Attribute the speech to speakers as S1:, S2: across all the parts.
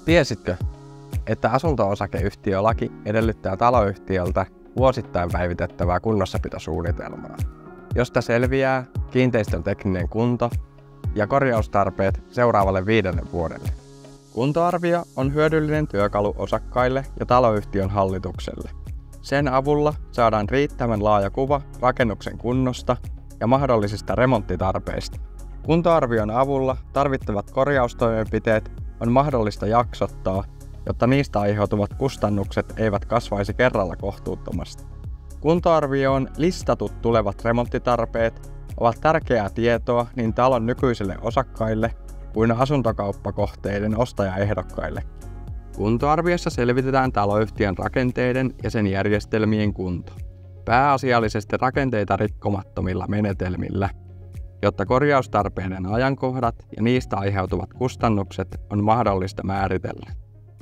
S1: Tiesitkö, että asunto-osakeyhtiölaki edellyttää taloyhtiöltä vuosittain päivitettävää kunnossapitosuunnitelmaa, josta selviää kiinteistön tekninen kunto ja korjaustarpeet seuraavalle 5 vuodelle. Kuntoarvio on hyödyllinen työkalu osakkaille ja taloyhtiön hallitukselle. Sen avulla saadaan riittävän laaja kuva rakennuksen kunnosta ja mahdollisista remonttitarpeista. Kuntoarvion avulla tarvittavat korjaustoimenpiteet on mahdollista jaksottaa, jotta niistä aiheutuvat kustannukset eivät kasvaisi kerralla kohtuuttomasti. Kuntoarvioon listatut tulevat remonttitarpeet ovat tärkeää tietoa niin talon nykyisille osakkaille kuin asuntokauppakohteiden ostajaehdokkaille. Kuntoarviossa selvitetään taloyhtiön rakenteiden ja sen järjestelmien kunto, pääasiallisesti rakenteita rikkomattomilla menetelmillä, jotta korjaustarpeiden ajankohdat ja niistä aiheutuvat kustannukset on mahdollista määritellä.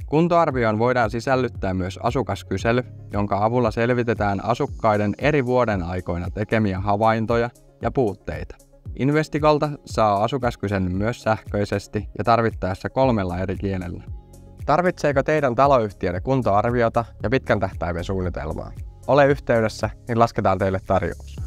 S1: Kuntoarvioon voidaan sisällyttää myös asukaskysely, jonka avulla selvitetään asukkaiden eri vuoden aikoina tekemiä havaintoja ja puutteita. Investigolta saa asukaskyselyn myös sähköisesti ja tarvittaessa 3 eri kielellä. Tarvitseeko teidän taloyhtiönne kuntoarviota ja pitkän tähtäimen suunnitelmaa? Ole yhteydessä, niin lasketaan teille tarjous.